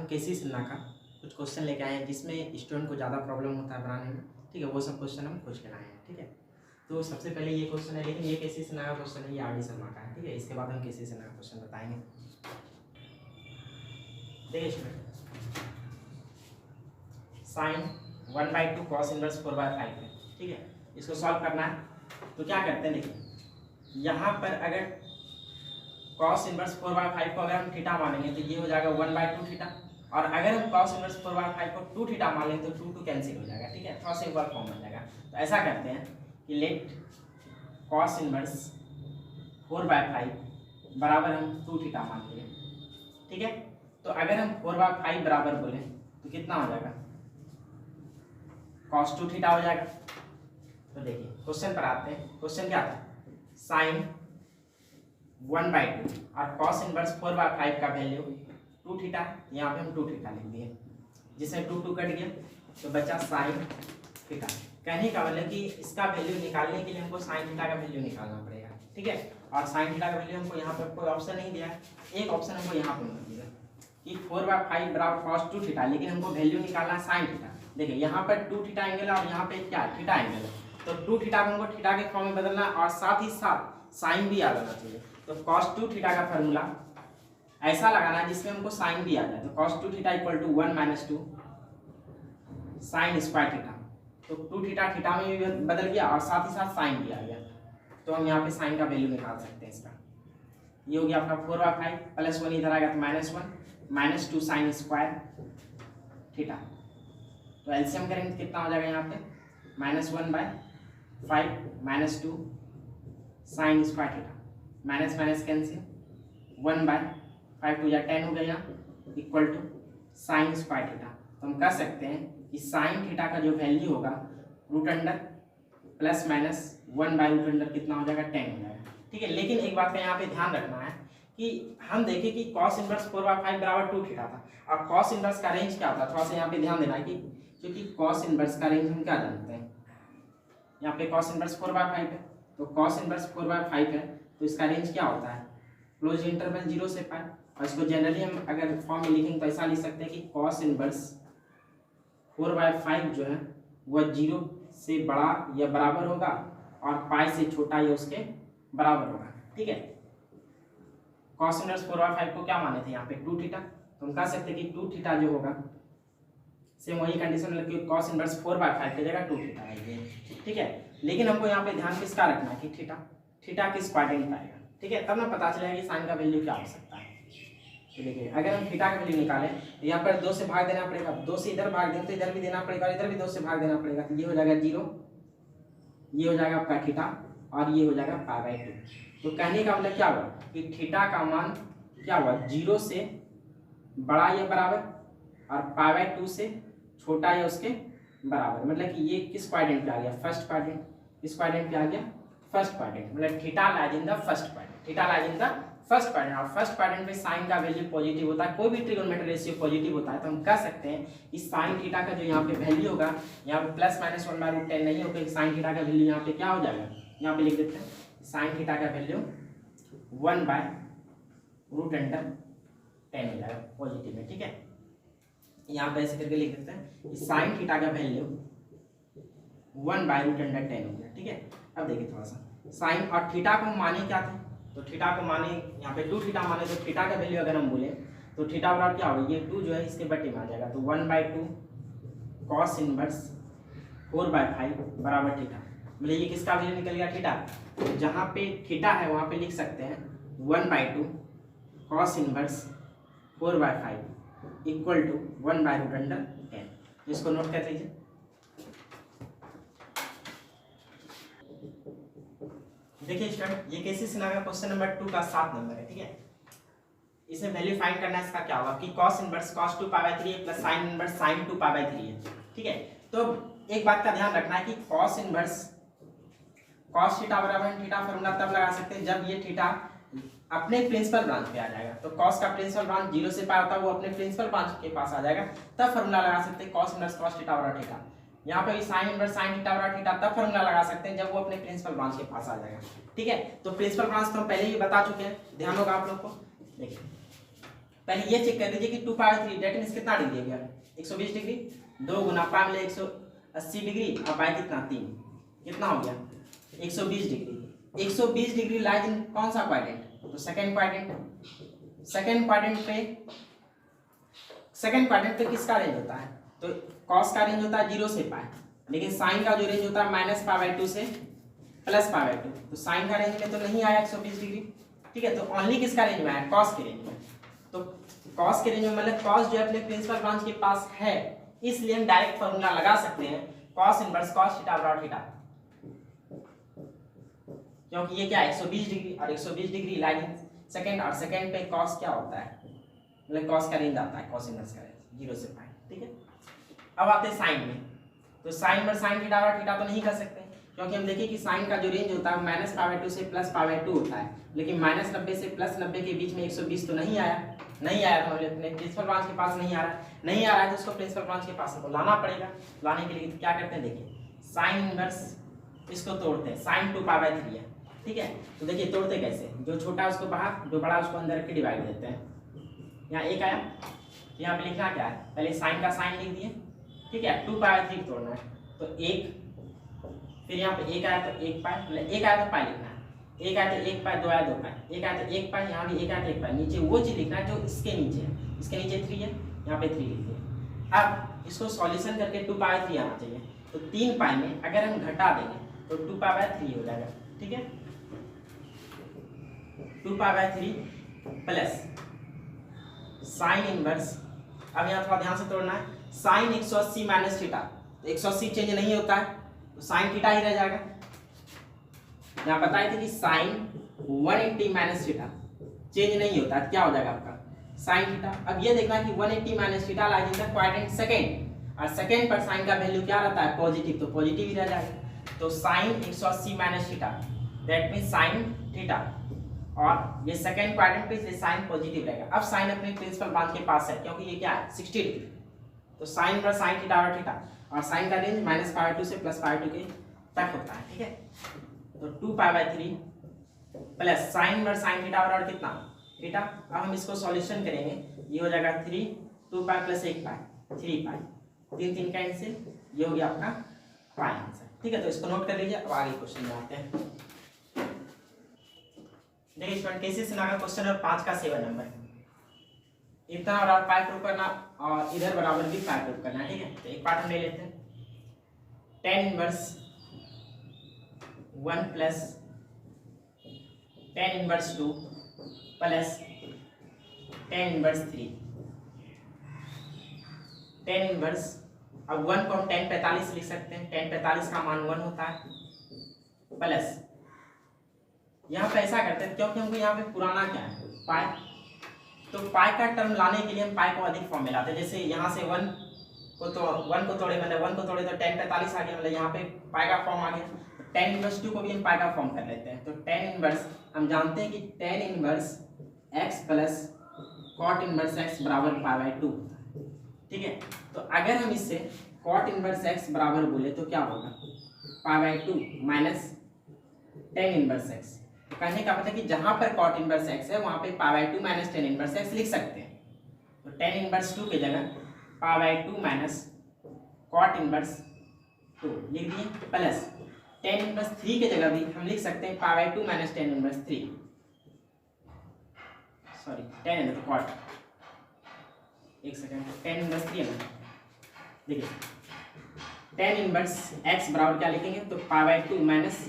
केसी सिन्हा का कुछ क्वेश्चन लेके आए हैं जिसमें स्टूडेंट को ज़्यादा प्रॉब्लम होता है बनाने में, ठीक है। वो सब क्वेश्चन हम खोज के लाए हैं, ठीक है। तो सबसे पहले ये क्वेश्चन है, लेकिन ये केसी सिन्हा का क्वेश्चन है, ये आर डी शर्मा का है, ठीक है। इसके बाद हम केसी सिन्हा का क्वेश्चन बताएंगे। देखिए स्टूडेंट, साइन 1/2 कॉस इनवर्स 4/5 है, ठीक है। इसको सॉल्व करना है तो क्या करते हैं, देखिए यहाँ पर अगर कॉस इनवर्स 4/5 को अगर हम थीटा मानेंगे तो ये हो जाएगा 1/2 थीटा, और अगर हम कॉस इनवर्स 4/5 को 2 थीटा मान लेंगे तो 2 कैंसिल हो जाएगा, ठीक है। थोड़ा सा एक बार फॉर्म बन जाएगा। तो ऐसा करते हैं कि लेट कॉस इनवर्स 4/5 बराबर हम 2 थीटा मान लेंगे, ठीक है। तो अगर हम 4/5 बराबर बोले तो कितना हो जाएगा, cos 2 थीटा हो जाएगा। तो देखिए क्वेश्चन पर आते हैं। क्वेश्चन क्या था, साइन 1/2 और cos इनवर्स 4/5 का वैल्यू 2 थीटा, यहाँ पे हम 2 थीटा लिख दिए, जिसमें 2 कट गया तो बचा साइन थीटा। कहने का मतलब कि इसका वैल्यू निकालने के लिए हमको साइन थीटा का वैल्यू निकालना पड़ेगा, ठीक है। और साइन थीटा का वैल्यू हमको यहाँ पर कोई ऑप्शन नहीं दिया, एक ऑप्शन हमको यहाँ पर मिल दिया कि 4/5 बराबर cos 2 थीटा, लेकिन हमको वैल्यू निकालना है साइन थीटा। देखिए यहाँ पर 2 थीटा एंगल है और यहाँ पे क्या थीटा एंगल है, तो 2 थीटा को हमको थीटा के फॉर्म में बदलना है और साथ ही साथ साइन भी आ जाना चाहिए। तो cos 2 थीटा का फॉर्मूला ऐसा लगाना है जिसमें हमको साइन भी आ जाए। तो cos 2 theta equal to 1 - 2 sine square theta. तो 2 थीटा थीटा में भी बदल गया और साथ ही साथ साइन भी आ गया। तो हम यहाँ पे साइन का वैल्यू निकाल सकते हैं इसका। ये हो गया आपका 4/5 प्लस 1 इधर आएगा तो -1 - 2 साइन स्क्वायर थीटा। तो एलसीएम करेंगे तो कितना हो जाएगा यहाँ पे, -1/5 - 2 sine square theta, minus minus cancel, 1/5 2 या 10 हो गया equal to sine square theta. तो हम कह सकते हैं कि साइन थीटा का जो वैल्यू होगा √अंडर प्लस माइनस 1/√अंडर कितना हो जाएगा, 10 हो जाएगा, ठीक है। लेकिन एक बात का यहाँ पे ध्यान रखना है कि हम देखें कि cos इनवर्स 4/5 बराबर 2 थीटा था और cos इनवर्स का रेंज क्या था, थोड़ा सा यहाँ पे ध्यान देना है कि क्योंकि cos इनवर्स का रेंज हम क्या जानते हैं, यहाँ पे cos इनवर्स 4/5 है, तो cos इनवर्स 4/5 है तो इसका रेंज क्या होता है, क्लोज इंटरवल 0 से पाई। और इसको जनरली हम अगर फॉर्म में लिखेंगे तो ऐसा लिख सकते हैं कि cos इनवर्स 4/5 जो है वह 0 से बड़ा या बराबर होगा और पाई से छोटा या उसके बराबर होगा, ठीक है। cos इनवर्स 4/5 को क्या माने थे यहाँ पे 2 थीटा, तो हम कह सकते हैं कि 2 थीटा जो होगा सेम वही कंडीशन में कि cos इनवर्स 4/5 की जगह 2 थीटा आएगी, ठीक है। लेकिन हमको यहाँ पे ध्यान किसका रखना है कि थीटा किस क्वाड्रेंट में आएगा, ठीक है, तब ना पता चलेगा कि साइन का वैल्यू क्या हो सकता है। तो देखिए अगर हम थीटा का वैल्यू निकालें तो यहाँ पर 2 से भाग देना पड़ेगा, 2 से इधर भाग दें तो इधर भी देना पड़ेगा, इधर भी 2 से भाग देना पड़ेगा, तो ये हो जाएगा 0, ये हो जाएगा आपका थीटा और ये हो जाएगा π/2। तो कहने का मतलब क्या हुआ कि थीटा का मान क्या हुआ, 0 से बड़ा या बराबर और π/2 से छोटा या उसके बराबर। मतलब कि ये किस क्वाड्रेंट पे आ गया, फर्स्ट क्वाड्रेंट। किस क्वाड्रेंट पे आ गया, फर्स्ट क्वाड्रेंट। मतलब theta lies in the first quadrant, theta lies in the first quadrant. और फर्स्ट क्वाड्रेंट में साइन का वैल्यू पॉजिटिव होता है, कोई भी ट्रिगोनोमेट्रिक रेशियो पॉजिटिव होता है, तो हम कह सकते हैं कि साइन थीटा का जो यहाँ पे वैल्यू होगा, यहाँ पे प्लस माइनस 1/√10 नहीं होगा, साइन थीटा का वैल्यू यहाँ पे क्या हो जाएगा, यहाँ पे लिख देते हैं साइन थीटा का वैल्यू 1/√10 हो जाएगा पॉजिटिव में, ठीक है। यहाँ पे ऐसे करके लिख देते हैं कि साइन थीटा का वैल्यू 1/√10 हो गया, ठीक है। अब देखिए थोड़ा सा साइन और थीटा को माने क्या थे, तो थीटा को माने यहाँ पे 2 थीटा माने, तो थीटा का वैल्यू अगर हम बोले तो थीटा बराबर क्या होगा, ये 2 जो है इसके बटे में आ जाएगा, तो 1/2 cos इनवर्स 4/5 बराबर थीटा। मतलब ये किसका वैल्यू निकल गया, थीटा। तो जहाँ पे थीटा है वहाँ पे लिख सकते हैं 1/2 cos इनवर्स 4/5 इक्वल टू 1/√10। इसको नोट कर लीजिए। देखिए स्टूडेंट, ये केसी सिन्हा का क्वेश्चन नंबर 2 का 7 नंबर है, ठीक है। इसमें वैल्यू फाइंड करना है, इसका क्या होगा कि cos इनवर्स cos 2 π/3 है प्लस sin इनवर्स sin 2 π/3 है, ठीक है। तो एक बात का ध्यान रखना है कि cos इनवर्स cos थीटा बराबर थीटा फॉर्मूला तब लगा सकते हैं जब ये थीटा अपने प्रिंसिपल ब्रांच पे आ जाएगा। तो cos का प्रिंसिपल ब्रांच 0 से पाई होता है, वो अपने प्रिंसिपल ब्रांच के पास आ जाएगा, तब फॉर्मूला लगा सकते हैं cos इनवर्स cos थीटा बराबर थीटा। यहाँ पे sin इनवर्स sin थीटा बराबर थीटा तब फॉर्मूला लगा सकते हैं जब वो अपने प्रिंसिपल ब्रांच के पास आ जाएगा, ठीक है। तो प्रिंसिपल ब्रांच तो हम पहले ही बता चुके हैं, ध्यान होगा आप लोग को। देखिए पहले ये चेक कर लीजिए कि 2π/3 डेट मीन्स कितना डिग्री है गया 120 डिग्री, 2 गुना पाई मिले 180 डिग्री और पाई कितना 3, कितना हो गया 120 डिग्री। 120 डिग्री लाइज इन कौन सा क्वाड्रेंट, तो सेकंड क्वाड्रेंट। सेकंड क्वाड्रेंट पे किसका रेंज होता है, तो कॉस का रेंज होता है 0 से पाई, लेकिन साइन का जो रेंज होता है -π/2 से +π/2, तो साइन का रेंज में तो नहीं आया 120 डिग्री, ठीक है। तो ओनली किसका रेंज में आया, कॉस के रेंज में। तो कॉस के रेंज में मतलब कॉस जो है अपने प्रिंसिपल ब्रांच के पास है, इसलिए हम डायरेक्ट फॉर्मूला लगा सकते हैं कॉस इनवर्स कॉस थीटा बराबर थीटा, क्योंकि ये क्या है 120 डिग्री और 120 डिग्री लाइन सेकंड, और सेकंड पे कॉस क्या होता है, मतलब कॉस का रेंज आता है कॉस इनवर्स का रेंज 0 से पाई, ठीक है। अब आते हैं साइन में, तो साइन इनवर्स साइन थीटा बराबर थीटा तो नहीं कर सकते, क्योंकि हम देखिए कि साइन का जो रेंज होता है -π/2 से +π/2 होता है, लेकिन -90 से +90 के बीच में 120 तो नहीं आया तो हम अपने प्रिंसिपल ब्रांच के पास नहीं आ रहा है तो उसको प्रिंसिपल ब्रांच के पास हमको लाना पड़ेगा। लाने के लिए क्या करते हैं, देखिए साइन इनवर्स इसको तोड़ते हैं, साइन 2π/3 है, ठीक है। तो देखिए तोड़ते कैसे, जो छोटा है उसको बाहर, जो बड़ा उसको अंदर के डिवाइड देते हैं। यहाँ एक आया, यहाँ पे लिखना क्या है, पहले साइन का साइन लिख दिए, ठीक है। 2π/3 तोड़ना है तो 1, फिर यहाँ पे 1 आया तो 1 पाई, मतलब 1 आया तो पाई लिखना है, 1 आया तो 1 पाई, 2 आया 2 पाई, 1 आया तो 1 पाई, यहाँ भी 1 आया तो 1 पाई, नीचे वो चीज लिखना है जो इसके नीचे है, इसके नीचे 3 है, यहाँ पे 3 लिख दिए। अब इसको सॉल्यूशन करके 2π/3 आना चाहिए, तो 3 पाई में अगर हम घटा देंगे तो 2π/3 हो जाएगा, ठीक है। 2π/3 प्लस साइन इनवर्स, अब यहाँ थोड़ा ध्यान से तोड़ना है, साइन 180 माइनस थीटा, तो 180 चेंज नहीं होता है तो साइन थीटा ही रह जाएगा। यहाँ बताए थे कि साइन 180 माइनस थीटा चेंज नहीं होता है, क्या हो जाएगा आपका साइन थीटा। अब ये देखना कि 180 minus theta lies in the quadrant second, और सेकंड पर साइन का वैल्यू क्या रहता है पॉजिटिव, तो पॉजिटिव ही रह जाएगा। तो sine 180 minus theta that means sine theta, और ये सेकंड क्वाड्रेंट पे इसलिए साइन पॉजिटिव रहेगा। अब साइन अपने प्रिंसिपल ब्रांच के पास है, क्योंकि ये क्या है 60 डिग्री, तो साइन पर साइन थीटा और थीटा, और साइन का रेंज -π/2 से +π/2 के तक होता है, ठीक है। तो 2π/3 प्लस साइन पर साइन थीटा बराबर कितना थीटा। अब हम इसको सॉल्यूशन करेंगे, ये हो जाएगा 3, 2π + 1π 3π, 3 कैंसिल, ये हो गया आपका पाई आंसर, ठीक है। तो इसको नोट कर लीजिए। अब आगे क्वेश्चन में आते हैं। देखिए स्टूडेंट कैसे सुनागा क्वेश्चन नंबर 5 का 7 नंबर, इतना बराबर पाई प्रूव करना और इधर बराबर भी पाई प्रूव करना, ठीक है। तो एक पार्ट हम ले लेते हैं, tan inverse 1 plus tan inverse 2 plus tan inverse 3। tan inverse, अब 1 को हम tan 45 लिख सकते हैं, tan 45 का मान 1 होता है, प्लस यहाँ पे ऐसा करते हैं क्योंकि हमको यहाँ पे पुराना क्या है पाई, तो पाई का टर्म लाने के लिए हम पाई को अधिक फॉर्म में लाते हैं। जैसे यहाँ से 1 को तोड़े मतलब 1 को तोड़े तो tan 45 आ गया, मतलब यहाँ पे पाई का फॉर्म आ गया। tan इनवर्स 2 को भी हम पाई का फॉर्म कर लेते हैं, तो tan इनवर्स हम जानते हैं कि tan inverse x plus cot inverse x बराबर π/2, ठीक है। तो अगर हम इससे cot इनवर्स x बराबर बोले तो क्या होगा π/2 माइनस tan इनवर्स x। तो कहने का मतलब कि जहां पर cot इनवर्स x है वहां पे π/2 माइनस tan इनवर्स x लिख सकते हैं। तो tan इनवर्स 2 की जगह π/2 माइनस cot इनवर्स 2 लिख दिए, प्लस tan इनवर्स 3 की जगह भी हम लिख सकते हैं π/2 minus tan inverse 3, sorry tan inverse cot, एक सेकंड, tan इनवर्स 3 है ना, देखिए tan इनवर्स x बराबर क्या लिखेंगे, तो π/2 माइनस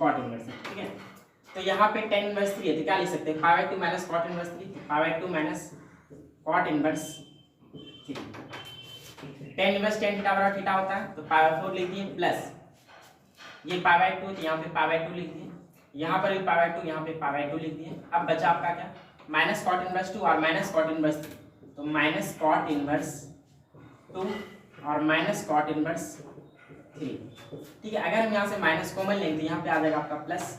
cot इनवर्स, ठीक है। तो यहाँ पे tan इनवर्स 3 है तो क्या लिख सकते हैं π/2 minus cot inverse 3, π/2 minus cot inverse 3। tan inverse tan theta बराबर थीटा होता है, तो π/4 लिख दिए, प्लस ये π/2 तो यहाँ पे π/2 लिख दिए, यहाँ पर भी π/2 यहाँ पे π/2 लिख दिए। अब बचा आपका क्या माइनस cot इनवर्स 2 और माइनस cot इनवर्स 3, तो माइनस cot इनवर्स 2 और माइनस cot इनवर्स 3, ठीक है। अगर हम यहाँ से माइनस कॉमन लेंगे तो यहाँ पे आ जाएगा आपका प्लस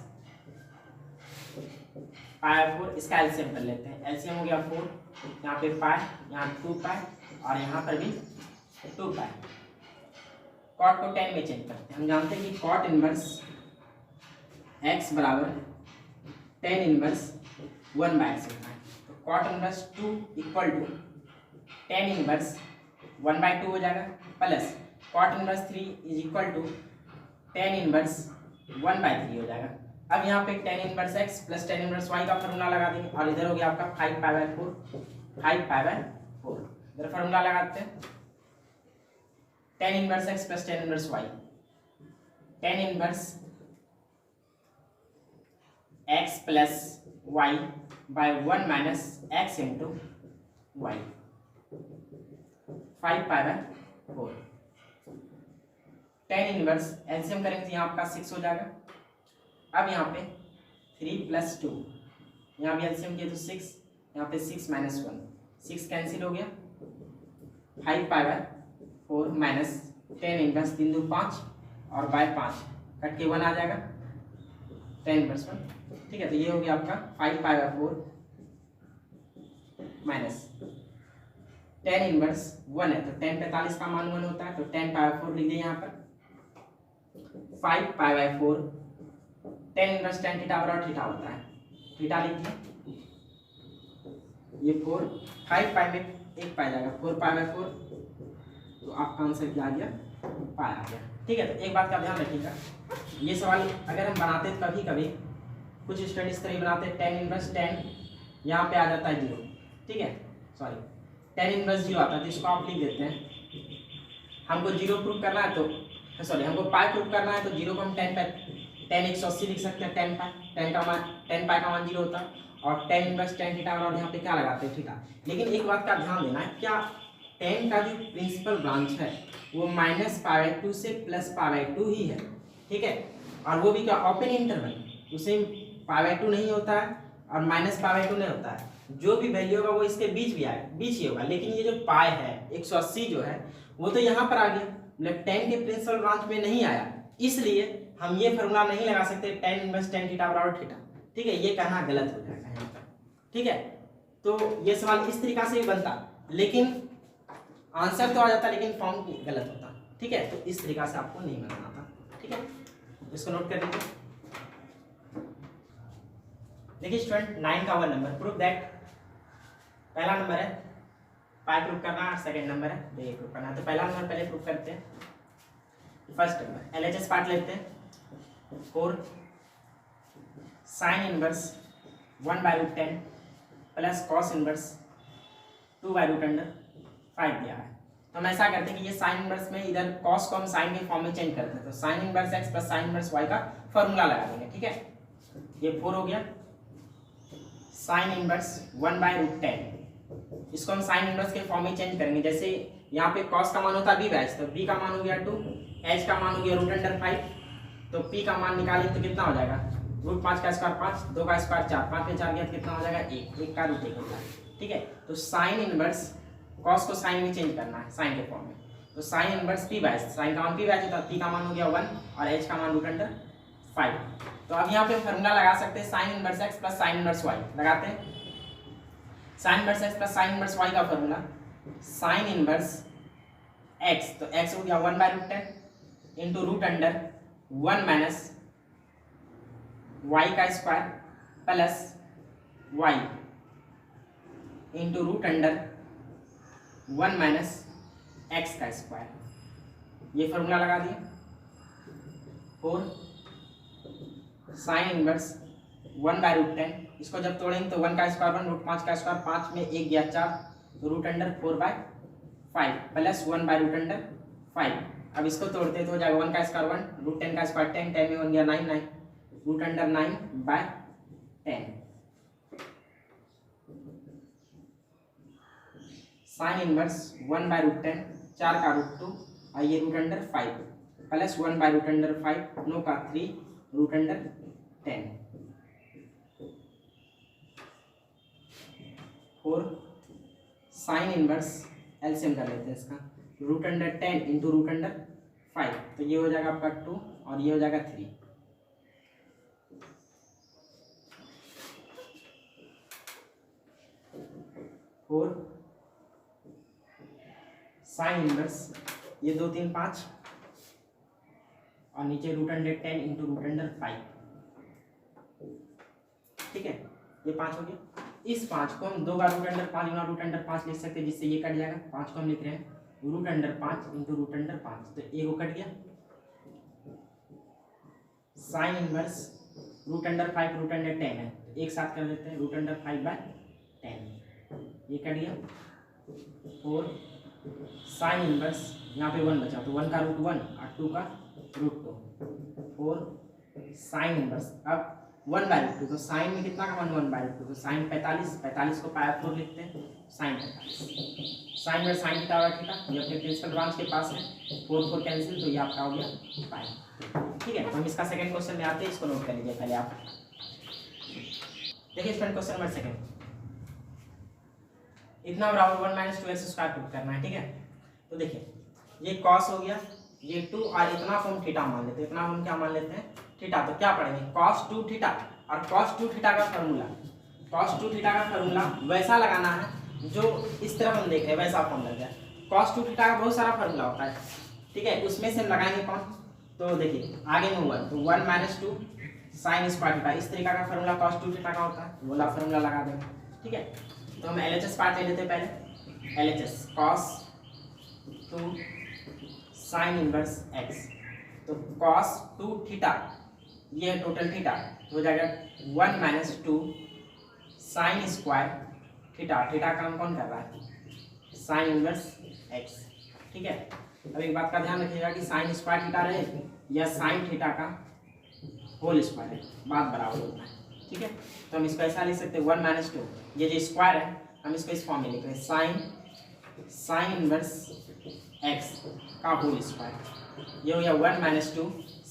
π/4, इसका एलसीएम कर लेते हैं, एलसीएम हो गया 4, यहाँ पे पाई, यहाँ 2π और यहाँ पर भी 2π। cot को tan में चेंज करते हैं, हम जानते हैं कि cot इनवर्स x बराबर tan इनवर्स 1/x होता है, तो cot inverse 2 equal to tan inverse 1/2 हो जाएगा, plus cot inverse 3 is equal to tan inverse 1/3 हो जाएगा। अब यहाँ पे tan inverse x plus tan inverse y का फॉर्मूला लगा देंगे, और इधर हो गया आपका 5π/4 इधर फॉर्मूला लगाते हैं, tan inverse x plus tan inverse y, tan inverse x plus y by 1 minus x into y, 5π/4। Tan inverse LCM करेंगे तो यहाँ आपका 6 हो जाएगा। अब यहाँ पे 3 + 2, यहाँ भी एलसीएम किया तो 6, यहाँ पे 6 - 1, 6 कैंसिल हो गया, 5π/4 माइनस टेन इनवर्स 3 2 5 और बाय 5 कट के 1 आ जाएगा, टेन इनवर्स 1। ठीक है, तो ये हो गया आपका 5π/4 माइनस टेन इनवर्स 1 है तो टेन 45 का मान 1 होता है, तो 10π/4 लिख दिए यहाँ पर, 5π/4 टेन इनवर्स टेन थीटा बराबर थीटा होता है, थीटा लिखिए, ये 4 5π में 1 पाई जाएगा, 4π/4, तो आपका आंसर क्या आ गया, पाई आ गया। ठीक है, तो एक बात का ध्यान रखिएगा, ये सवाल अगर हम बनाते हैं कभी कभी कुछ स्टूडेंट इस तरह बनाते हैं, टेन इनवर्स 10 यहाँ पे आ जाता है 0, ठीक है, सॉरी टेन इनवर्स 0 आता है, तो इसको आप लिख देते हैं, हमको 0 प्रूव करना है तो सॉरी हमको पाई प्रूव करना है, तो 0 को हम 10 180 लिख सकते हैं, 10 पाई का मान 0 होता है, और टेन इनवर्स टेन थीटा और यहाँ पे क्या लगाते हैं, थीटा। लेकिन एक बात का ध्यान देना है, क्या 10 का जो प्रिंसिपल ब्रांच है वो -π/2 से +π/2 ही है, ठीक है, और वो भी क्या ओपन इंटरवल, उसे π/2 नहीं होता है और -π/2 नहीं होता है, जो भी वैल्यू होगा वो इसके बीच ही होगा। लेकिन ये जो पाई है 180 जो है वो तो यहाँ पर आ गया, मतलब 10 के प्रिंसिपल ब्रांच में नहीं आया, इसलिए हम ये फॉर्मूला नहीं लगा सकते टेन इनवर्स टेन थीटा बराबर थीटा, ठीक है, ये कहना गलत हो जाएगा यहाँ पर। ठीक है, तो ये सवाल इस तरीका से भी बनता, लेकिन आंसर तो आ जाता, लेकिन फॉर्म गलत होता। ठीक है, तो इस तरीका से आपको नहीं बनाना था। ठीक है, इसको नोट कर लीजिए। देखिए स्टूडेंट 9 का 1 नंबर, प्रूव दैट, पहला नंबर है पाई प्रूव करना, और सेकंड नंबर है ये प्रूव करना। तो पहला नंबर पहले प्रूव करते हैं, फर्स्ट नंबर एलएचएस पार्ट लेते हैं, 4 sine inverse 1/√10 plus cos inverse 2/√5 दिया है। तो हम ऐसा करते हैं कि ये साइन इनवर्स में इधर कॉस को हम साइन के फॉर्म में चेंज करते हैं, तो sine inverse x plus sine inverse y का फॉर्मूला लगा देंगे। ठीक है, ये 4 हो गया, साइन इनवर्स 1/√10, इसको हम साइन इनवर्स के फॉर्म में चेंज करेंगे। जैसे यहाँ पे कॉस का मान होता है b/h, तो b का मान हो गया 2, h का मान हो गया √5, तो p का मान निकालें तो कितना हो जाएगा, √5 का स्क्वायर 5, 2 का स्क्वायर 4, 5 में 4 गया तो कितना हो जाएगा 1, 1 का √1 होता है। ठीक है, तो साइन इनवर्स कॉस को साइन में चेंज करना है, साइन के फॉर्म में, तो साइन इनवर्स p/h, साइन का मान p/h होता है, p का मान हो गया 1 और h का मान √5। तो अब यहाँ पे फॉर्मूला लगा सकते हैं sine inverse x plus sine inverse y, लगाते हैं sine inverse x plus sine inverse y का फॉर्मूला, साइन इनवर्स x, तो x हो गया 1/√10 इंटू √1 माइनस y का square plus y into √1 minus x का स्क्वायर, ये फॉर्मूला लगा दिए। 4 साइन इनवर्स 1/√10, इसको जब तोड़ेंगे तो 1 का स्क्वायर 1, √5 का स्क्वायर 5 में 1 गया 4, तो √4/5 प्लस 1/√5। अब इसको तोड़ते तो हो जाएगा 1 का स्क्वायर 1, √10 का स्क्वायर 10, 10 में 1 गया 9, 9 √9/10। साइन इनवर्स 1/√10, 4 का √2 और ये √5 प्लस 1/√5, 9 का 3 √10। 4 साइन इनवर्स एलसीएम कर लेते हैं इसका, √10 इंटू √5, तो ये हो जाएगा आपका 2 और ये हो जाएगा 3। फोर साइन इनवर्स, ये 2 3 5 और नीचे √10 इंटू √5। ठीक है, ये 5 हो गया। इस 5 को हम 2 बार रूट अंडर 5 गुना रूट अंडर 5 लिख सकते हैं, जिससे ये कट जाएगा। 5 को हम लिख रहे हैं root under 5 into root under 5, तो ये कट गया। Sine inverse root under 5 root under 10 है, तो एक साथ कर देते हैं रूट अंडर 5/10, ये कट गया। और साइन इनवर्स यहाँ पे 1 बचा, तो 1 का रूट 1 और 2 का रूट 2, और साइन इनवर्स अब 1/2, तो साइन में कितना का 1/2, तो साइन 45 को पाई 4 लिखते हैं, साइन 45, साइन में साइन थीटा और थीटा ये अपने प्रिंसिपल ब्रांच के पास है, 4 कैंसिल, तो ये आपका हो गया पाई। ठीक है, तो हम इसका सेकंड क्वेश्चन में आते हैं, इसको नोट कर लीजिए पहले आप। देखिए स्टूडेंट क्वेश्चन नंबर सेकंड, इतना बराबर 1 - 2x² पुट करना है। ठीक है, तो देखिए ये कॉस हो गया, ये 2 और इतना को हम थीटा मान लेते हैं, इतना हम क्या मान लेते हैं थीटा, तो क्या पढ़ेंगे cos 2 थीटा, और cos 2 थीटा का फार्मूला वैसा लगाना है जो इस तरफ हम देख रहे हैं, वैसा फॉर्मूला लग जाए। cos 2 थीटा का बहुत सारा फार्मूला होता है, ठीक है, उसमें से हम लगाएंगे कौन, तो देखिए आगे में 1, तो 1 - 2 sin स्क्वायर थीटा, इस तरीका का फार्मूला cos 2 थीटा का होता है, वो वाला फार्मूला लगा देंगे। ठीक है, तो हम LHS पार्ट ले लेते हैं पहले, LHS cos 2 sin inverse x, तो cos 2 थीटा ये है टोटल थीटा, तो हो जाएगा 1 - 2 sin स्क्वायर थीटा, थीटा काम कौन कर रहा है sin इनवर्स x। ठीक है, अब एक बात का ध्यान रखिएगा कि sin स्क्वायर थीटा रहे या sin थीटा का होल स्क्वायर है, बात बराबर होता है। ठीक है, तो हम इसको ऐसा लिख सकते हैं 1 - 2, ये जो स्क्वायर है हम इसको इस फॉर्म में लिख रहे हैं sin इनवर्स x का होल स्क्वायर, ये हो गया 1 - 2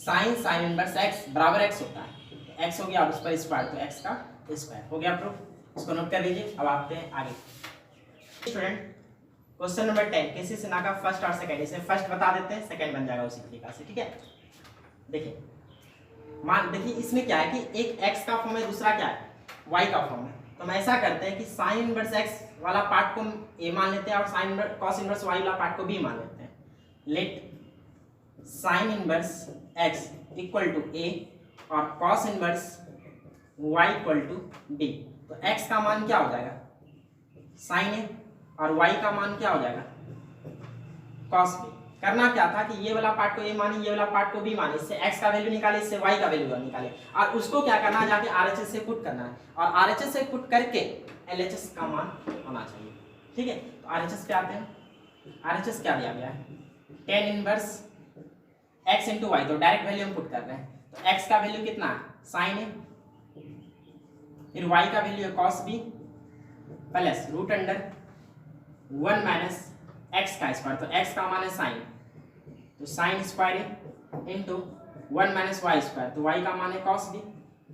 sin इनवर्स x बराबर x होता है, तो x हो गया और उस पर स्क्वायर, तो x का स्क्वायर हो गया प्रूफ, इसको नोट कर लीजिए। अब आते हैं आगे स्टूडेंट, क्वेश्चन नंबर 10 किसी से ना का फर्स्ट और सेकंड, इसे फर्स्ट बता देते हैं, सेकंड बन जाएगा उसी तरीका से। ठीक है, देखिए मान देखिए इसमें क्या है कि एक x का फॉर्म है, दूसरा क्या है y का फॉर्म है, तो हम ऐसा करते हैं कि sin इनवर्स x वाला पार्ट को a मान लेते हैं और sin cos इनवर्स y वाला पार्ट को b मान लेते हैं। Let sin inverse x equal to a और cos inverse y equal to b, तो x का मान क्या हो जाएगा sin a और y का मान क्या हो जाएगा cos b। करना क्या था कि ये वाला पार्ट को a माने, ये वाला पार्ट को b माने, इससे x का वैल्यू निकाले, इससे y का वैल्यू निकाले, और उसको क्या करना है जाके RHS से पुट करना है, और RHS से पुट करके LHS का मान होना चाहिए। ठीक है, तो RHS पे आते हैं, RHS क्या दिया गया है tan inverse x into y, तो डायरेक्ट वैल्यू हम पुट कर रहे हैं, तो x का वैल्यू कितना है sin a, फिर y का वैल्यू है cos b plus root under 1 minus x का स्क्वायर, तो x का मान है sin, तो sin square a into 1 minus y square, तो y का मान है cos b,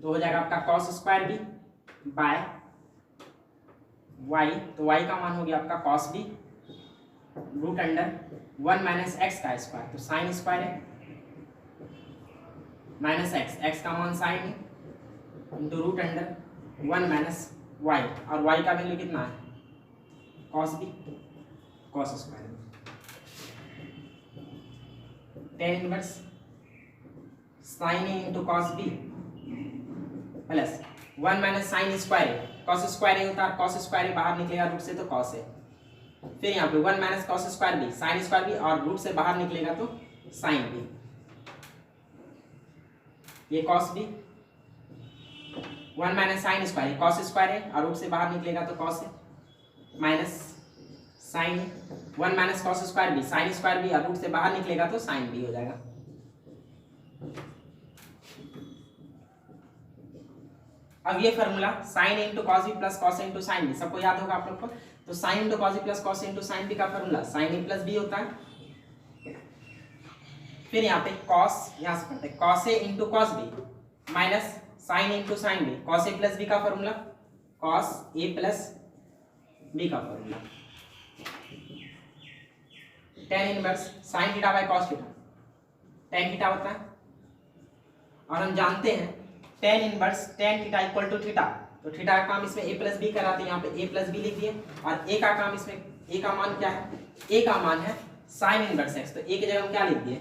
तो हो जाएगा आपका cos square b by y, तो y का मान हो गया आपका cos b root under 1 minus x का स्क्वायर, तो sin स्क्वायर है माइनस x का मान sin है into root under 1 minus y, और y का वैल्यू कितना है cos b cos square, tan inverse sin a into cos b plus 1 minus sin square a, cos square a होता है, cos स्क्वायर a बाहर निकलेगा रूट से तो cos a, फिर यहाँ पे 1 minus cos square b sin square b, और रूट से बाहर निकलेगा तो sin b, ये cos b 1 minus sin square cos square है, और रूट से बाहर निकलेगा तो cos a minus sin 1 minus cos square b sin square b, और रूट से बाहर निकलेगा तो sin b हो जाएगा। अब ये formula sin into cos b plus cos into sin b सबको याद होगा आप लोग को, तो sin into cos b plus cos into sin b का formula sin a plus b होता है। फिर यहाँ पे cos, यहाँ से पढ़ते हैं cos a into cos b minus sin into sin b, cos a plus b का formula cos a plus b का formula tan inverse sin theta by cos theta, tan theta होता है, और हम जानते हैं tan inverse tan theta equal to theta, तो theta का काम इसमें a प्लस बी कराते हैं, यहाँ पे a प्लस बी लिख दिए, और a का काम इसमें a का मान क्या है, a का मान है sin इनवर्स x, तो a की जगह हम क्या लिख दिए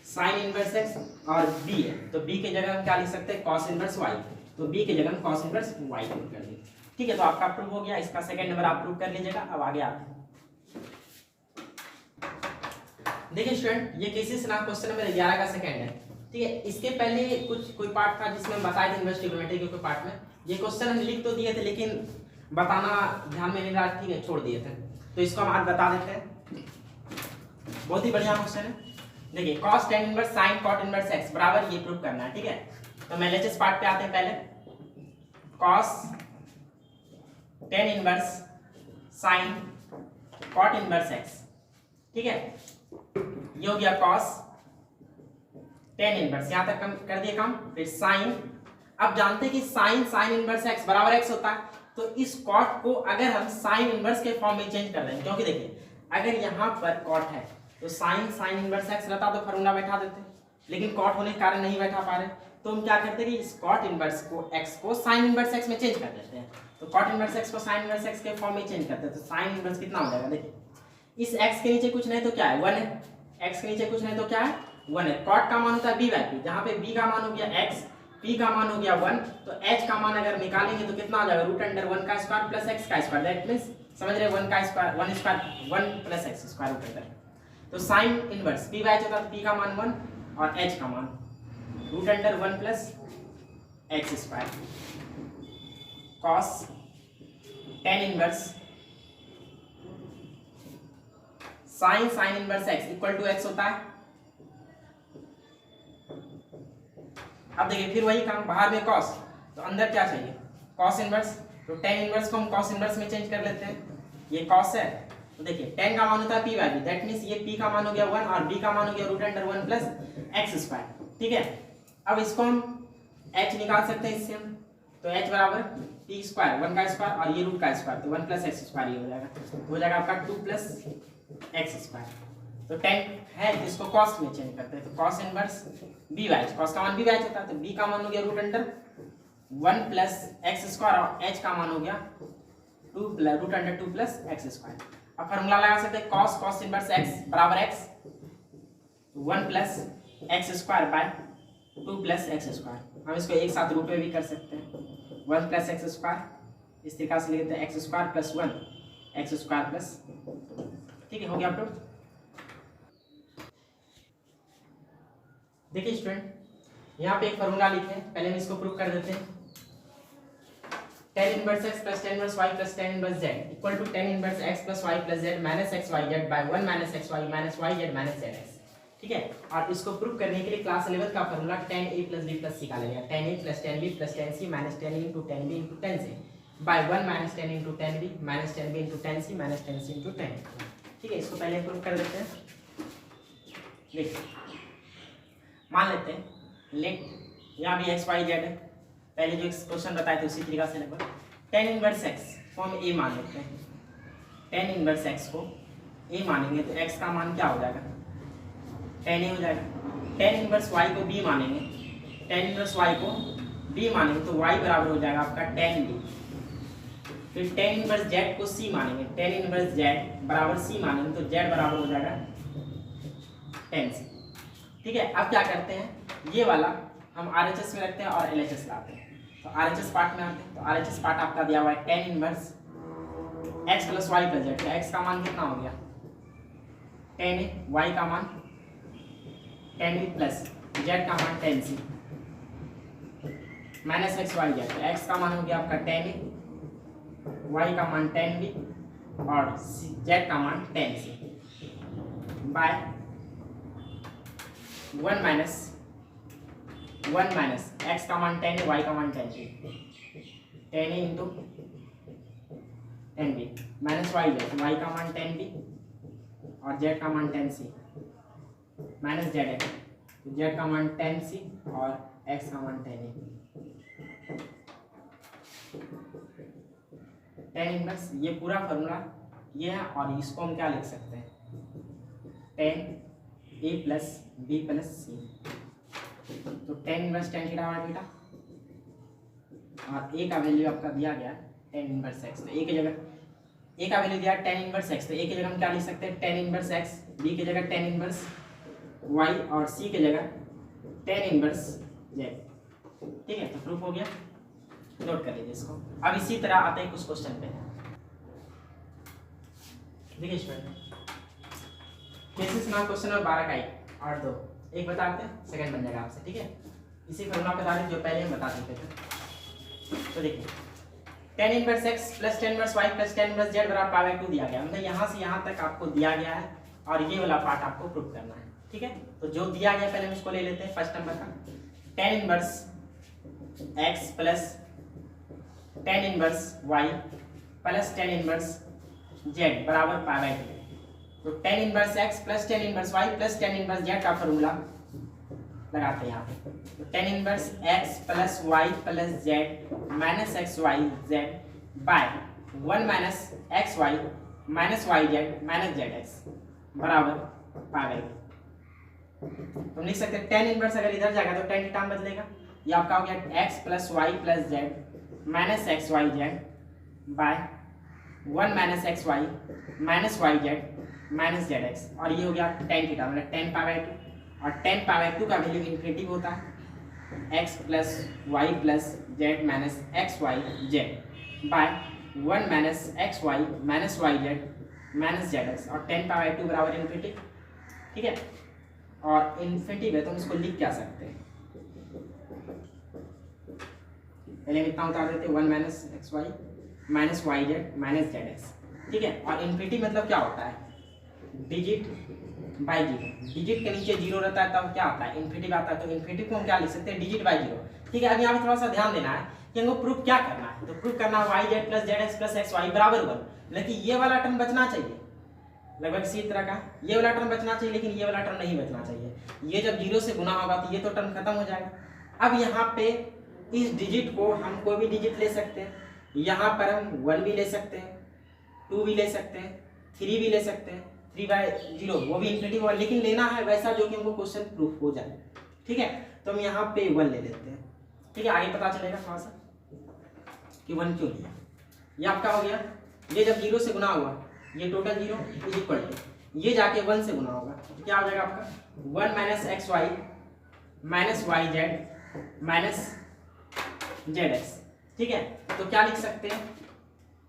sin इनवर्स x, और b है तो b की जगह हम क्या लिख सकते हैं cos इनवर्स y, तो b की जगह हम cos इनवर्स y पुट कर दिए। ठीक है, तो आपका प्रूव हो गया, इसका सेकंड नंबर आप प्रूव कर लीजिएगा। अब आगे आते हैं। देखिए स्टूडेंट, ये केसी से ना क्वेश्चन नंबर 11 का सेकंड है। ठीक है, इसके पहले कोई पार्ट था जिसमें हम बताए थे इनवर्स ट्रिग्नोमेट्री के कोई पार्ट में। ये क्वेश्चन हम लिख तो दिए थे लेकिन बताना ध्यान में नहीं रहा, ठीक है, छोड़ दिए थे, तो इसको हम आज बता देते हैं। बहुत ही बढ़िया क्वेश्चन है। देखिए cos tan inverse sin cot inverse x बराबर, ये प्रूव करना है। ठीक है, तो मैं LHS पार्ट पे आते हैं। पहले cos tan inverse sin cot inverse x, ठीक है, ये हो गया cos tan इनवर्स, यहां तक हम कर दिए काम। फिर sin, अब जानते हैं कि sin इनवर्स x बराबर x होता है, तो इस cot को अगर हम sin इनवर्स के फॉर्म में चेंज कर दें, क्योंकि देखिए अगर यहाँ पर cot है तो sin इनवर्स x रहता तो फॉर्मूला बैठा देते, लेकिन cot होने के कारण नहीं बैठा पा रहे, तो हम क्या करते हैं कि इस cot इनवर्स को x को sin इनवर्स x में चेंज कर देते हैं। तो cot इनवर्स x को sin इनवर्स x के फॉर्म में चेंज करते हैं, तो sin इनवर्स कितना हो जाएगा, देखिए इस x के नीचे कुछ नहीं तो क्या है 1 है, x के नीचे कुछ नहीं तो क्या है 1 है। cot का मान होता है b/p, जहाँ पे b का मान हो गया x, p का मान हो गया 1, तो h का मान अगर निकालेंगे तो कितना हो जाएगा √1 का स्क्वायर प्लस x का स्क्वायर, दैट मींस समझ रहे 1 का square 1 square 1 plus x square √1। तो sin इनवर्स p बाय होता है p का मान 1 और h का मान √1 plus x square. cos tan inverse sin inverse x equal to x होता है। अब देखिए फिर वही काम, बाहर में cos तो अंदर क्या चाहिए cos इनवर्स, तो tan इनवर्स को हम cos इनवर्स में चेंज कर लेते हैं। ये cos है, तो देखिए tan का मान होता है p/b, दैट मींस ये p का मान हो गया 1 और b का मान हो गया √1 प्लस x स्क्वायर। ठीक है, अब इसको हम h निकाल सकते हैं इससे हम, तो h बराबर p स्क्वायर 1 का स्क्वायर और ये रूट का स्क्वायर, तो 1 प्लस x स्क्वायर ये हो जाएगा, तो हो जाएगा आपका 2 प्लस x स्क्वायर। तो tan है इसको cos में चेंज करते हैं, तो cos इनवर्स b/, cos का मान b/, होता है, तो b का मान हो गया √1 प्लस x स्क्वायर और h का मान हो गया √2 प्लस x स्क्वायर। अब फार्मूला लगा सकते हैं cos इनवर्स x बराबर x 1 plus x square by 2 plus x square. हम इसको एक साथ रूप में भी कर सकते हैं, 1 प्लस x स्क्वायर, इस तरीके से लिखते हैं x square plus 1 x square plus, ठीक है, हो गया आप लोग। देखिए स्टूडेंट, यहाँ पे एक फॉर्मूला लिखे, पहले हम इसको प्रूव कर देते हैं। tan inverse x plus tan inverse y plus tan inverse z equal to tan inverse x plus y plus z minus x y z by 1 minus x y minus y z minus z x। ठीक है, और इसको prove करने के लिए class 11 का formula tan a plus b plus c का लेंगे, tan a plus tan b plus tan c minus tan a into tan b into tan c by 1 minus tan into tan b minus tan b into tan c minus tan c into tan a। ठीक है, इसको पहले prove कर देते हैं। देखिए मान लेते हैं लेट यहाँ भी x y z है, पहले जो क्वेश्चन बताए थे उसी तरीका से लगभग। tan इनवर्स x को हम a मान लेते हैं, tan इनवर्स x को a मानेंगे तो x का मान क्या हो जाएगा tan a हो जाएगा। tan इनवर्स y को b मानेंगे, tan इनवर्स y को b मानेंगे तो y बराबर हो जाएगा आपका tan b। फिर tan इनवर्स z को c मानेंगे, tan इनवर्स z बराबर c मानेंगे तो z बराबर हो जाएगा tan c। ठीक है, अब क्या करते हैं, ये वाला हम RHS में रखते हैं और LHS लाते हैं। तो RHS पार्ट में आते हैं, तो RHS पार्ट आपका दिया हुआ है tan inverse x plus y plus z, तो x का मान कितना हो गया tan a, y का मान tan b प्लस z का मान tan c minus x y z, तो x का मान हो गया आपका tan a, y का मान tan b और z का मान tan c by 1 minus x का मान tan a, y का मान tan b, tan a into tan b minus y z, y का मान tan b और z का मान tan c minus z x, z का मान tan c और x का मान tan a। tan इनवर्स ये पूरा फॉर्मूला ये है, और इसको हम क्या लिख सकते हैं tan a plus b plus c, तो tan inverse tan theta by theta और a का वैल्यू आपका दिया गया tan इनवर्स x, तो a की जगह a का वैल्यू दिया tan इनवर्स x, तो a की जगह हम क्या लिख सकते हैं tan इनवर्स x, b की जगह tan इनवर्स y और c की जगह tan इनवर्स z। ठीक है, तो प्रूफ हो गया। नोट कर लीजिए इसको। अब इसी तरह आते हैं कुछ क्वेश्चन पे। देखिए स्टूडेंट, केसेस ना क्वेश्चन नंबर 12 का 8 2 एक बताते हैं, सेकंड बन जाएगा आपसे, ठीक है। इसी फॉर्मूला पे डालें जो पहले हम बता चुके थे। तो देखिए tan inverse x plus tan inverse y plus tan inverse z बराबर पाई बाय 2 दिया गया, मतलब यहाँ से यहाँ तक आपको दिया गया है और ये वाला पार्ट आपको प्रूव करना है, ठीक है। तो जो दिया गया पहले हम इसको ले लेते हैं। फर्स्ट नंबर का tan inverse x plus tan inverse y plus tan inverse z बराबर पाई बाय 2। तो tan inverse x plus tan inverse y plus tan inverse z का फॉर्मूला लगाते हैं यहाँ पे। तो tan inverse x plus y plus z minus x y z by 1 minus x y minus y z minus z x बराबर pi by 2। तो लिख सकते हैं tan इनवर्स अगर इधर जाएगा तो tan थीटा बदलेगा, ये आपका हो गया x plus y plus z minus x y z by 1 minus x y minus y z minus z x, और ये हो गया tan थीटा मतलब tan पाई बाय 2। और tan पाई बाय 2 का वैल्यू इन्फिनिटी होता है, x plus y plus z minus x y z by 1 minus x y minus y z minus z x, और tan पाई बाय 2 बराबर infinity, ठीक है। और infinity में तो हम इसको लिख क्या सकते हैं, पहले कितना उतार देते हैं 1 minus x y minus y z minus z x, ठीक है। और इन्फिनिटी मतलब क्या होता है, डिजिट बाई जीरो, डिजिट के नीचे जीरो रहता है तब क्या आता है इन्फिनिटी आता है। तो इन्फिनिटी को हम क्या लिख सकते हैं, डिजिट बाई जीरो, ठीक है। अब यहाँ पे थोड़ा सा ध्यान देना है कि हमको प्रूफ क्या करना है। तो प्रूफ करना है y z plus z x plus x y बराबर 1, लेकिन ये वाला टर्म बचना चाहिए, लगभग इसी तरह का ये वाला टर्म बचना चाहिए, लेकिन ये वाला टर्म नहीं बचना चाहिए। ये जब जीरो से गुना होगा तो ये तो टर्म खत्म हो जाएगा। अब यहाँ पे इस डिजिट को हम कोई भी डिजिट ले सकते हैं, यहाँ पर हम 1 भी ले सकते हैं, 2 भी ले सकते हैं, 3 भी ले सकते हैं, 3 बाय 0 वो भी इन्फिनिटी होगा, लेकिन लेना है वैसा जो कि हमको क्वेश्चन प्रूफ हो जाए, ठीक है। तो हम यहाँ पे 1 ले लेते हैं, ठीक है। आगे पता चलेगा थोड़ा सा कि 1 क्यों लिया। ये आपका हो गया, ये जब 0 से गुना हुआ ये टोटल 0 इज इक्वल टू ये जाके 1 से गुना होगा तो क्या हो जाएगा आपका 1 minus x y minus y z minus z x, ठीक है। तो क्या लिख सकते हैं,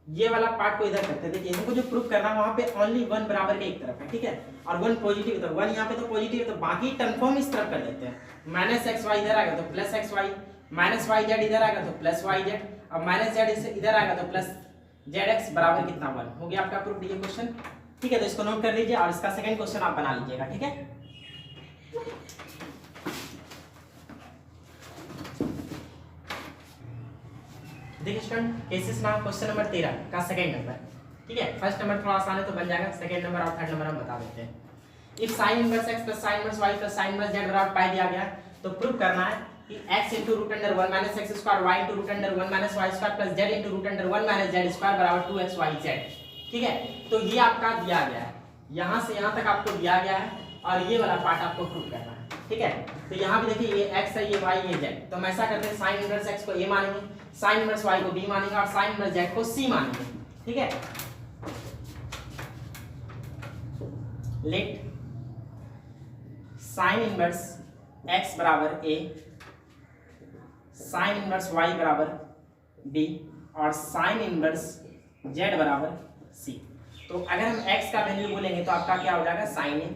ये वाला पार्ट को इधर करते हैं। देखिए इनको जो प्रूफ करना है वहां पे ओनली 1 बराबर के एक तरफ है, ठीक है, और 1 पॉजिटिव, तो 1 यहाँ पे तो पॉजिटिव है, तो बाकी टर्म को हम इस तरफ कर देते हैं। माइनस एक्स वाई इधर आएगा तो plus x y, minus y z इधर आएगा तो प्लस वाई जेड, और माइनस जेड इधर आएगा तो प्लस जेड एक्स बराबर कितना 1 हो गया आपका प्रूफ ये क्वेश्चन, ठीक है। तो इसको नोट कर लीजिए और इसका सेकंड क्वेश्चन आप बना लीजिएगा, ठीक है। देखिए स्टूडेंट, केसेस नाम क्वेश्चन नंबर 13 का सेकंड नंबर, ठीक है। फर्स्ट नंबर थोड़ा आसान है तो बन जाएगा, सेकंड नंबर और थर्ड नंबर हम बता देते हैं। If sin inverse x plus sin inverse y plus sin inverse z बराबर पाई दिया गया तो प्रूव करना है कि x * √1 minus x square y * √1 minus y square plus z * √1 minus z square बराबर 2xyz, ठीक है। तो ये आपका दिया गया है, यहां से यहां तक आपको दिया गया है और ये वाला पार्ट आपको प्रूव करना है, ठीक है। तो यहाँ भी देखिए ये x है, ये y, ये z, तो हम ऐसा करते हैं sin इनवर्स x को a मानेंगे, sin इनवर्स y को b मानेंगे और sin इनवर्स z को c मानेंगे, ठीक है। लेट sin इनवर्स x बराबर a, sin इनवर्स y बराबर b और sin इनवर्स z बराबर c। तो अगर हम x का वैल्यू बोलेंगे तो आपका क्या हो जाएगा sin a,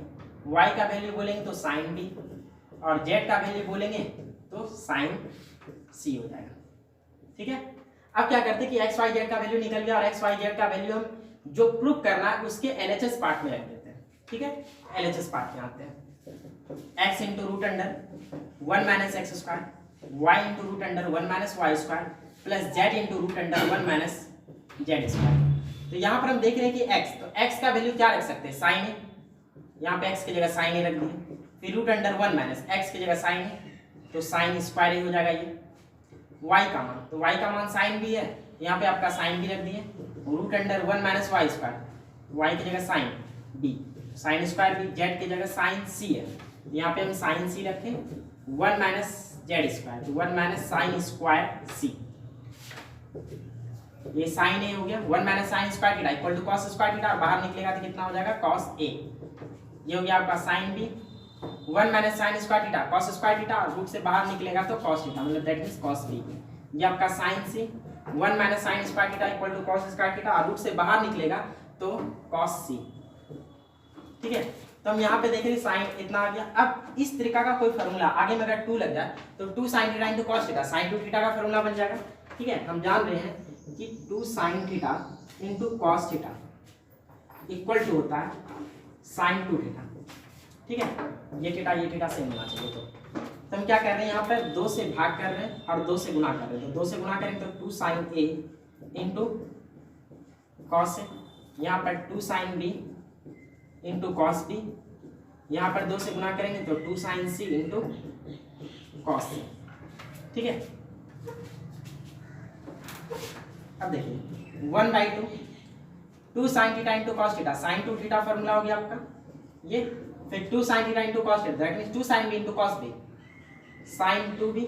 y का वैल्यू बोलेंगे तो sin b और z का वैल्यू बोलेंगे तो sin c हो जाएगा, ठीक है। अब क्या करते हैं कि x y z का वैल्यू निकल गया और x y z का वैल्यू हम जो प्रूव करना है उसके LHS पार्ट में रख देते हैं, ठीक है। LHS पार्ट में आते हैं, x * √1 minus x square, y * √1 minus y square plus z * √1 minus z square. तो यहाँ पर हम देख रहे हैं कि x, तो x का वैल्यू क्या रख सकते हैं sin a, यहाँ पे x की जगह sin a रख दिए, फिर √1 माइनस x की जगह sin a तो sin स्क्वायर हो जाएगा ये, y का मान, तो y का मान sin भी है, यहाँ पे आपका sin भी रख दिए, √1 माइनस y स्क्वायर, y की जगह sin b, sin स्क्वायर भी, z की जगह sin c है, यहाँ पे हम sin c रखें 1 माइनस z स्क्वायर, तो 1 माइनस sin स्क्वायर c, ये sin a हो गया, 1 minus sin square theta equal to cos square theta, बाहर निकलेगा तो कितना हो जाएगा cos a, ये हो गया आपका sin b, 1 minus sin square theta cos square theta और रूट से बाहर निकलेगा तो cos थीटा, मतलब दैट मींस cos b, ये आपका sine c 1 minus sine square theta equal to cos square theta, और रूट से बाहर निकलेगा तो कॉस सी। ठीक है, तो हम यहाँ पे देख रहे हैं साइन इतना आ गया। अब इस तरीका का कोई फॉर्मूला आगे में अगर 2 लग जाए तो 2 sine theta into cos theta, sine 2 theta का फॉर्मूला बन जाएगा। ठीक है, हम जान रहे हैं कि 2 sine theta into cos theta equal to होता है साइन 2 थीटा। ठीक है, ये थीटा सेम होना चाहिए। तो हम क्या कर रहे हैं, यहाँ पर 2 से भाग कर रहे हैं और 2 से गुना कर रहे हैं। तो 2 से गुना करेंगे तो 2 sine a into cos a, यहाँ पर 2 sine b into cos b, यहाँ पर 2 से गुना करेंगे तो 2 साइन सी इंटू कॉस सी। ठीक है, अब देखिए 1/2 2 sine theta into cos theta, sine 2 theta formula हो गया आपका ये, फिर 2 sine theta into cos theta that means 2 sine b into cos b, sine 2b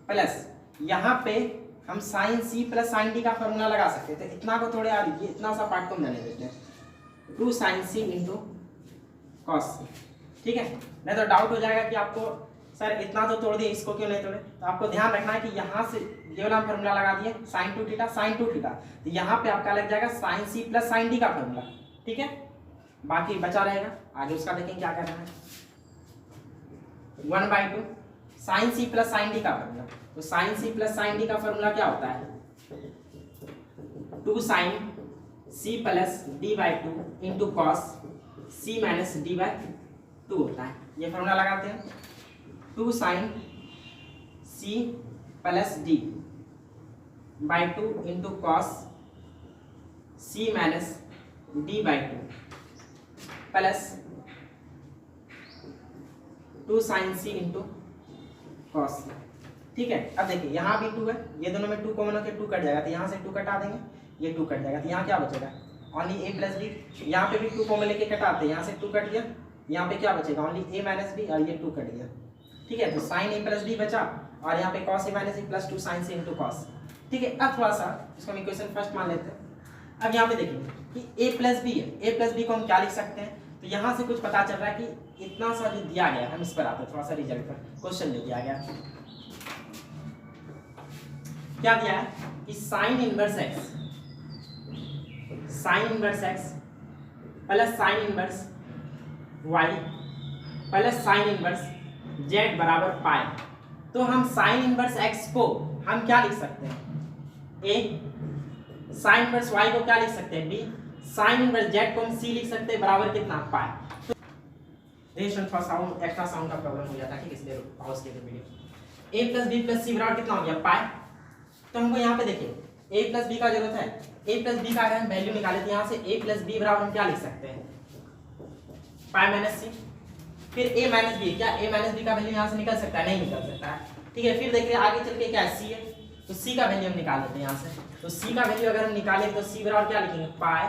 plus यहाँ पे हम साइन सी प्लस साइन डी का फॉर्मूला लगा सकते थे। इतना को थोड़े यार ये इतना सा पार्ट को हम जाने देते हैं, 2 साइन सी इंटू कॉस सी। ठीक है, नहीं तो डाउट हो जाएगा कि आपको सर इतना तो तोड़ दिए, इसको क्यों नहीं तोड़े। तो आपको ध्यान रखना है कि यहाँ से ये वाला फॉर्मूला लगा दिए साइन 2 थीटा साइन 2 थीटा, तो यहाँ पे आपका लग जाएगा साइन सी प्लस साइन डी का फॉर्मूला। ठीक है, बाकी बचा रहेगा आगे उसका देखेंगे क्या करना है। 1/2 साइन सी प्लस साइन डी का फॉर्मूला, तो साइन सी प्लस साइन डी का फॉर्मूला क्या होता है, 2 साइन सी प्लस d/2 इंटू कॉस सी माइनस d/2 होता है। ये फॉर्मूला लगाते हैं, 2 साइन सी प्लस d/2 इंटू कॉस सी माइनस d/2 प्लस 2 साइन सी इंटू कॉस। ठीक है, अब देखिए यहाँ भी 2 है, ये दोनों में 2 कॉमन होकर 2 कट जाएगा, तो यहाँ से 2 कटा देंगे, ये 2 कट जाएगा, तो यहाँ क्या बचेगा ओनली a प्लस बी। यहाँ पे भी 2 कॉमन लेके कटाते हैं, यहाँ से 2 कट गया, यहाँ पे क्या बचेगा ओनली a माइनस बी और ये 2 कट गया। ठीक है, तो साइन a प्लस बी बचा और यहाँ पे cos a minus B plus 2 sine c into cos. ठीक है, अब थोड़ा सा इसको हम इक्वेशन फर्स्ट मान लेते हैं। अब यहाँ पे देखिए कि a प्लस बी है, a प्लस बी को हम क्या लिख सकते हैं, तो यहाँ से कुछ पता चल रहा है कि इतना सा जो दिया गया, हम इस पर आते हैं थोड़ा सा रिजल्ट पर, क्वेश्चन जो दिया गया क्या दिया है कि sine inverse x plus sine inverse y plus sine inverse z बराबर पाई। तो हम साइन इनवर्स x को हम क्या लिख सकते हैं, a, साइन इनवर्स y को क्या लिख सकते हैं, b, साइन इनवर्स z को हम c लिख सकते हैं बराबर कितना, पाई। थोड़ा साउंड एक्स्ट्रा साउंड का प्रॉब्लम हो गया था, ठीक है, इसलिए पॉज किया video. a plus b plus c बराबर कितना हो गया, पाई। तो हमको यहाँ पे देखिए a प्लस बी का जरूरत है, a प्लस बी का अगर हम वैल्यू निकाले तो यहाँ से a प्लस बी बराबर हम क्या लिख सकते हैं, पाई माइनस सी। फिर a माइनस बी, क्या a माइनस बी का वैल्यू यहाँ से निकल सकता है, नहीं निकल सकता है। ठीक है, फिर देखिए आगे चल के क्या है, c है, तो c का वैल्यू हम निकाल लेते हैं यहाँ से। तो c का वैल्यू अगर हम निकालें तो c बराबर क्या लिखेंगे, pi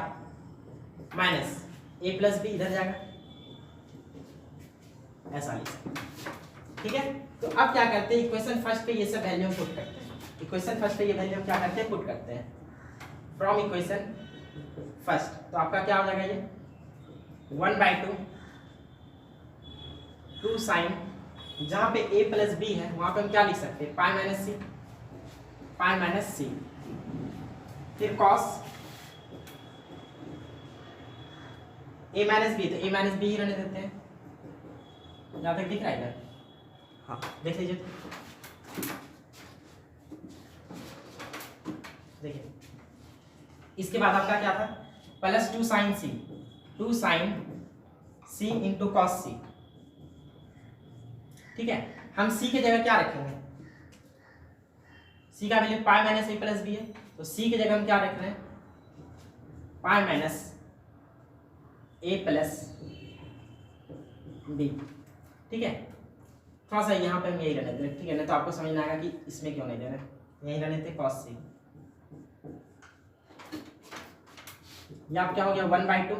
minus a plus b, इधर जाएगा ऐसा लिख सकते हैं। ठीक है, तो अब क्या करते हैं, इक्वेशन फर्स्ट पे ये सब वैल्यू पुट करते हैं। इक्वेशन फर्स्ट पे ये वैल्यू क्या करते हैं, पुट करते हैं फ्रॉम इक्वेशन फर्स्ट। तो आपका क्या हो जाएगा, ये 1/2 2 साइन, जहां पे a प्लस बी है वहां पे हम क्या लिख सकते हैं, पाई माइनस सी, फिर कॉस a माइनस बी, तो a माइनस बी ही रहने देते हैं। जहां तक दिख रहा है इधर, हाँ देख लीजिए, देखिए इसके बाद आपका क्या था, प्लस 2 साइन सी इंटू कॉस सी। ठीक है, हम c के जगह क्या रखेंगे, c का value pi minus a plus b है, तो c के जगह हम क्या रख रहे हैं, pi minus a plus B. ठीक है, थोड़ा सा यहाँ पे हम यही रहने देते, ठीक है, नहीं तो आपको समझ में आएगा कि इसमें क्यों नहीं दे रहे, यही रहने देते कॉस सी। ये आप क्या हो गया, 1/2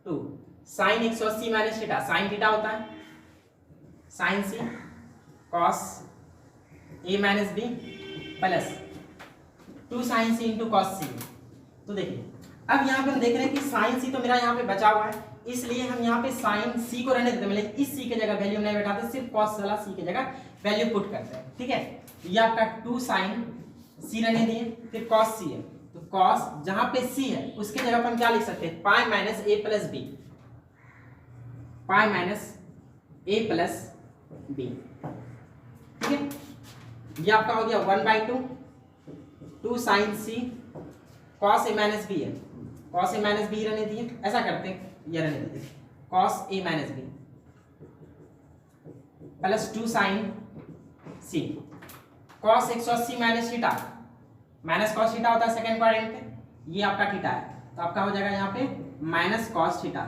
2 sine 180 minus theta, sine theta होता है sine C cos a minus B plus 2 sine C into cos C. तो देखिए अब यहाँ पे हम देख रहे हैं कि साइन सी तो मेरा यहाँ पे बचा हुआ है, इसलिए हम यहाँ पे साइन सी को रहने देते हैं, मतलब इस सी के जगह वैल्यू नहीं बैठाते, सिर्फ कॉस वाला सी के जगह वैल्यू पुट करते हैं। ठीक है, ये आपका 2 साइन सी रहने दिए, फिर कॉस सी है, तो कॉस जहां पे सी है उसके जगह पर हम क्या लिख सकते हैं, pi minus A plus B, pi minus A plus B, ठीक है। ये आपका हो गया 1/2 2 sine C cos A minus B है, कॉस ए माइनस बी रहने दिए, ऐसा करते हैं, ये रहने देते cos A minus B plus 2 sine C cos 180 minus theta, minus cos theta होता है सेकंड क्वाड्रेंट पे, ये आपका थीटा है, तो आपका हो जाएगा यहाँ पे माइनस कॉस थीटा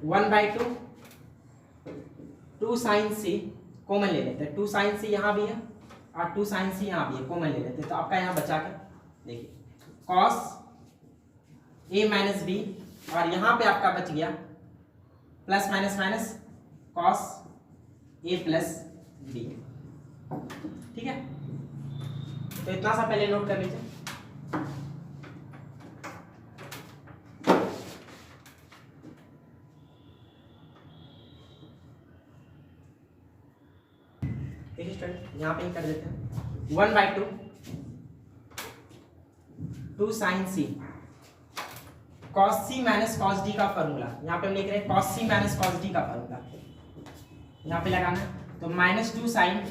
1/2 2 साइन सी कॉमन ले लेते हैं, 2 साइन सी यहाँ भी है और 2 साइन सी यहाँ भी है, कॉमन ले लेते हैं, तो आपका यहाँ बचा के देखिए कॉस ए माइनस बी, और यहाँ पे आपका बच गया plus minus minus cos A plus B, ठीक है। तो इतना सा पहले नोट कर लीजिए। देखिए स्टूडेंट यहाँ पे ही कर देते हैं 1/2 2 साइन सी कॉस सी माइनस कॉस डी का फॉर्मूला, यहाँ पे हम लिख रहे हैं कॉस सी माइनस कॉस डी का फॉर्मूला, यहाँ पे लगाना है, तो -2 sine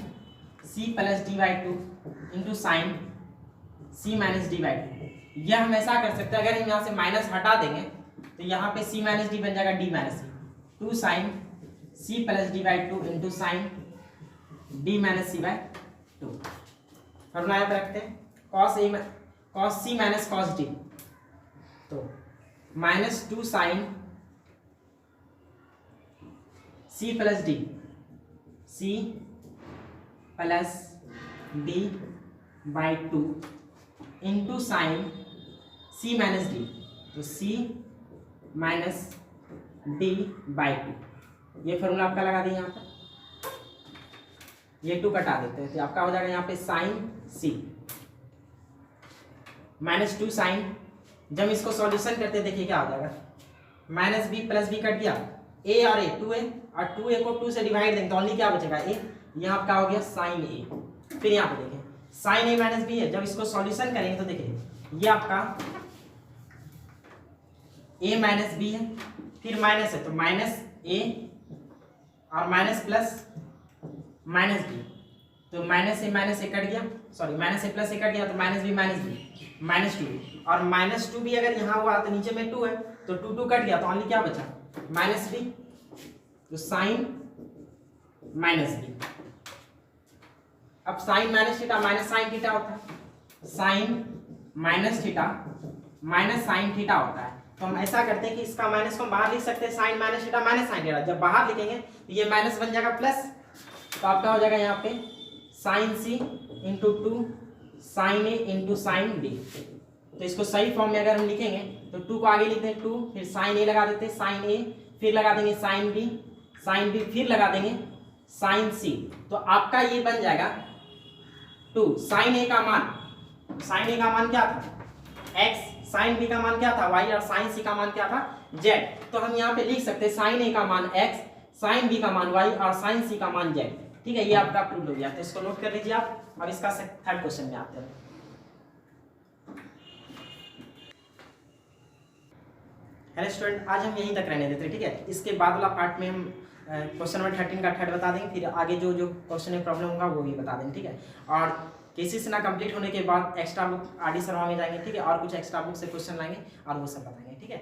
C plus d by 2 into sine c minus d by 2। यह हम ऐसा कर सकते हैं, अगर हम यहाँ से माइनस हटा देंगे तो यहाँ पे सी माइनस डी बन जाएगा d minus c, 2 sine C plus d by 2 into sine d minus c by 2। Formula यहाँ पे रखते हैं कॉस सी माइनस कॉस डी, तो -2 sine C plus d, c plus d by 2 into sine c minus d, तो c minus d by 2। ये formula आपका लगा दिए यहाँ पर, ये 2 कटा देते हैं, तो आपका हो जाएगा यहाँ पे साइन सी -2 साइन, जब इसको सॉल्यूशन करते हैं देखिए क्या हो जाएगा, minus B plus b cut गया, ए और ए 2a, और 2a को 2 से डिवाइड देंगे तो ओनली क्या बचेगा ए, यहाँ आपका हो गया साइन ए। फिर यहाँ पे देखें साइन ए माइनस बी है, जब इसको सॉल्यूशन करेंगे तो देखिए ये आपका a माइनस बी है, फिर माइनस है तो माइनस ए और माइनस प्लस माइनस बी, तो माइनस ए कट गया, sorry minus A plus A cut गया, तो माइनस बी -2, और -2 भी अगर यहाँ हुआ तो नीचे में 2 है, तो 2 कट गया, तो ओनली क्या बचा -b, तो साइन माइनस बी। अब sine minus theta minus sine theta होता है, sine minus theta minus sine theta होता है, तो हम ऐसा करते हैं कि इसका माइनस को हम बाहर लिख सकते हैं, sine minus theta minus sine theta, जब बाहर लिखेंगे तो ये माइनस बन जाएगा प्लस, तो आपका हो जाएगा यहाँ पे sign C into 2 sine a into sine B. तो इसको सही फॉर्म में अगर हम लिखेंगे तो 2 को आगे लिखते हैं 2, फिर साइन ए लगा देते हैं, साइन ए फिर लगा देंगे साइन बी फिर लगा देंगे साइन सी, तो आपका ये बन जाएगा 2 साइन ए का मान क्या था x, साइन बी का मान क्या था y, और साइन सी का मान क्या था z। तो हम यहाँ पे लिख सकते हैं साइन ए का मान x, साइन बी का मान y और साइन सी का मान z, ठीक है। ये आपका प्रूव हो गया, तो इसको नोट कर लीजिए आप। अब इसका थर्ड क्वेश्चन में आते हैं। हेलो स्टूडेंट, आज हम यहीं तक रहने देते हैं, ठीक है। इसके बाद वाला पार्ट में हम क्वेश्चन नंबर 13 का थर्ड बता देंगे, फिर आगे जो क्वेश्चन में प्रॉब्लम होगा वो भी बता देंगे, ठीक है। और केसी से ना कंप्लीट होने के बाद एक्स्ट्रा बुक आरडी शर्मा में जाएंगे, ठीक है, और कुछ एक्स्ट्रा बुक से क्वेश्चन लाएंगे और वो सब बताएंगे, ठीक है।